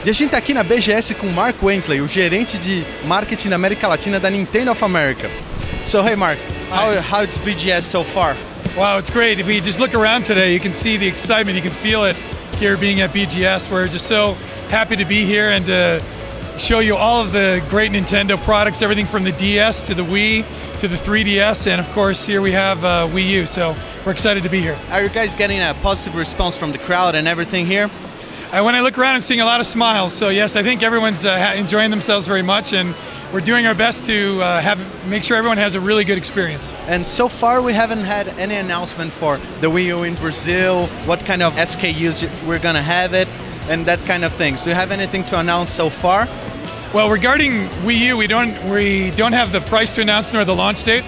E a gente tá aqui na BGS com o Mark Wentley, o gerente de marketing da América Latina da Nintendo of America. So hey Mark, how is BGS so far? Wow, it's great. If we just look around today, you can see the excitement, you can feel it here being at BGS. We're just so happy to be here and to show you all of the great Nintendo products, everything from the DS to the Wii to the 3DS, and of course here we have Wii U, so we're excited to be here. Are you guys getting a positive response from the crowd and everything here? When I look around, I'm seeing a lot of smiles, so yes, I think everyone's enjoying themselves very much, and we're doing our best to make sure everyone has a really good experience. And so far we haven't had any announcement for the Wii U in Brazil, what kind of SKUs we're gonna have it, and that kind of things. Do you have anything to announce so far? Well, regarding Wii U, we don't have the price to announce nor the launch date,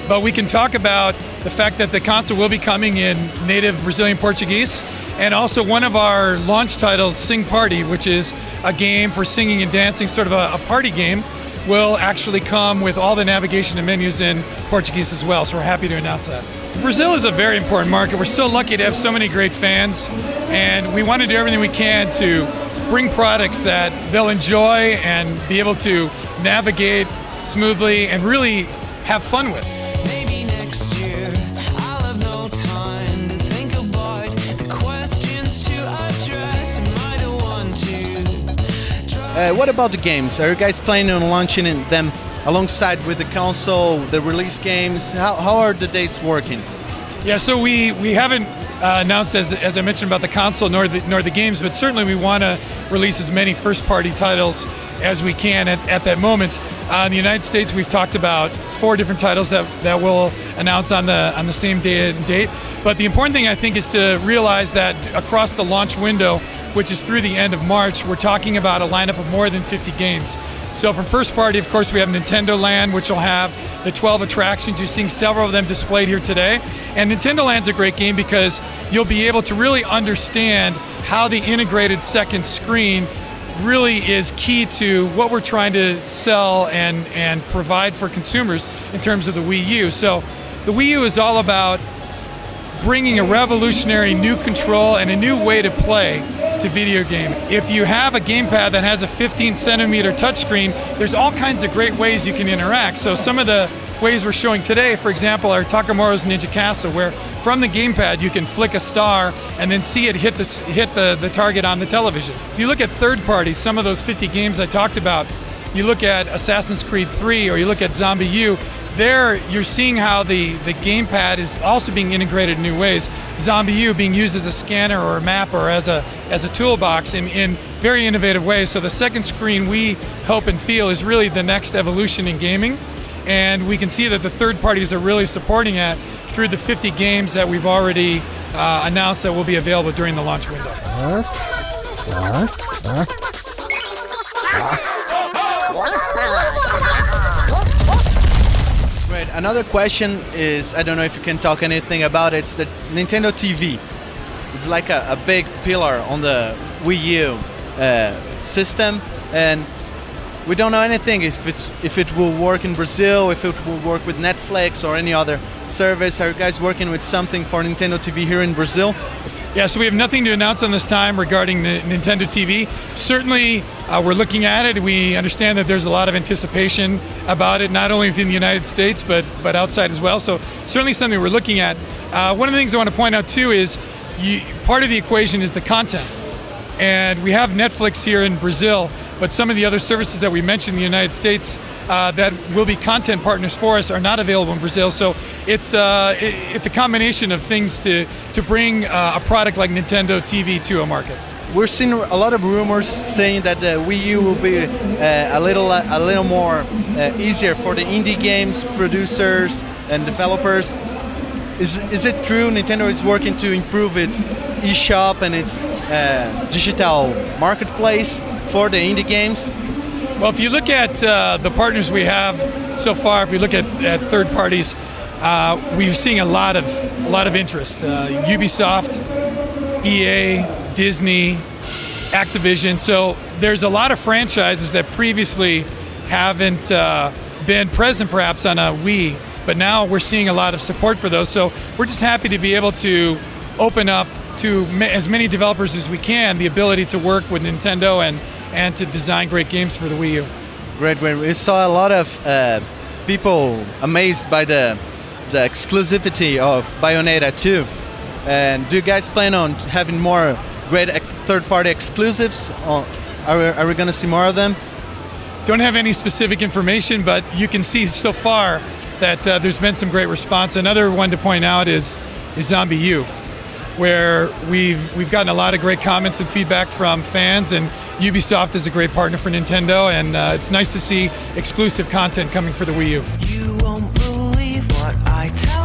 but we can talk about the fact that the console will be coming in native Brazilian Portuguese, and also one of our launch titles, Sing Party, which is a game for singing and dancing, sort of a party game, will actually come with all the navigation and menus in Portuguese as well, so we're happy to announce that. Brazil is a very important market. We're so lucky to have so many great fans, and we want to do everything we can to bring products that they'll enjoy and be able to navigate smoothly and really have fun with. Maybe next year I'll have no time to think about the questions to address. Am I the one to what about the games? Are you guys planning on launching them alongside with the console, the release games? How are the days working? Yeah, so we haven't announced, as I mentioned, about the console nor the games, but certainly we want to release as many first-party titles as we can at that moment. In the United States, we've talked about 4 different titles that we'll announce on the same day and date. But the important thing, I think, is to realize that across the launch window, which is through the end of March, we're talking about a lineup of more than 50 games. So from first party, of course, we have Nintendo Land, which will have the 12 attractions. You're seeing several of them displayed here today. And Nintendo Land's a great game because you'll be able to really understand how the integrated second screen really is key to what we're trying to sell and provide for consumers in terms of the Wii U. So the Wii U is all about bringing a revolutionary new control and a new way to play to video game. If you have a gamepad that has a 15-centimeter touchscreen, there's all kinds of great ways you can interact. So some of the ways we're showing today, for example, are Takamura's Ninja Castle, where from the gamepad you can flick a star and then see it hit the target on the television. If you look at third parties, some of those 50 games I talked about, you look at Assassin's Creed 3 or you look at Zombie U, there you're seeing how the gamepad is also being integrated in new ways. Zombie U being used as a scanner or a map or as a toolbox in very innovative ways. So the second screen, we hope and feel, is really the next evolution in gaming. And we can see that the third parties are really supporting it through the 50 games that we've already announced that will be available during the launch window. Right. Another question is, I don't know if you can talk anything about it, it's the Nintendo TV. It's like a big pillar on the Wii U system, and we don't know anything if it will work in Brazil, if it will work with Netflix or any other service. Are you guys working with something for Nintendo TV here in Brazil? Yeah, so we have nothing to announce on this time regarding the Nintendo TV. Certainly, we're looking at it. We understand that there's a lot of anticipation about it, not only within the United States, but outside as well. So certainly something we're looking at. One of the things I want to point out too is part of the equation is the content. And we have Netflix here in Brazil, but some of the other services that we mentioned in the United States that will be content partners for us are not available in Brazil. So it's a combination of things to bring a product like Nintendo TV to a market. We're seeing a lot of rumors saying that the Wii U will be a little more easier for the indie games producers and developers. Is it true Nintendo is working to improve its eShop and its digital marketplace for the indie games? Well, if you look at the partners we have so far, if we look at third parties, we're seeing a lot of interest. Ubisoft, EA, Disney, Activision. So there's a lot of franchises that previously haven't been present perhaps on a Wii, but now we're seeing a lot of support for those. So we're just happy to be able to open up to as many developers as we can the ability to work with Nintendo and to design great games for the Wii U. Great. We saw a lot of people amazed by the exclusivity of Bayonetta 2. And do you guys plan on having more great third-party exclusives? Are we going to see more of them? Don't have any specific information, but you can see so far that there's been some great response. Another one to point out is Zombie U, where we've gotten a lot of great comments and feedback from fans, and Ubisoft is a great partner for Nintendo, and it's nice to see exclusive content coming for the Wii U. You won't believe what I tell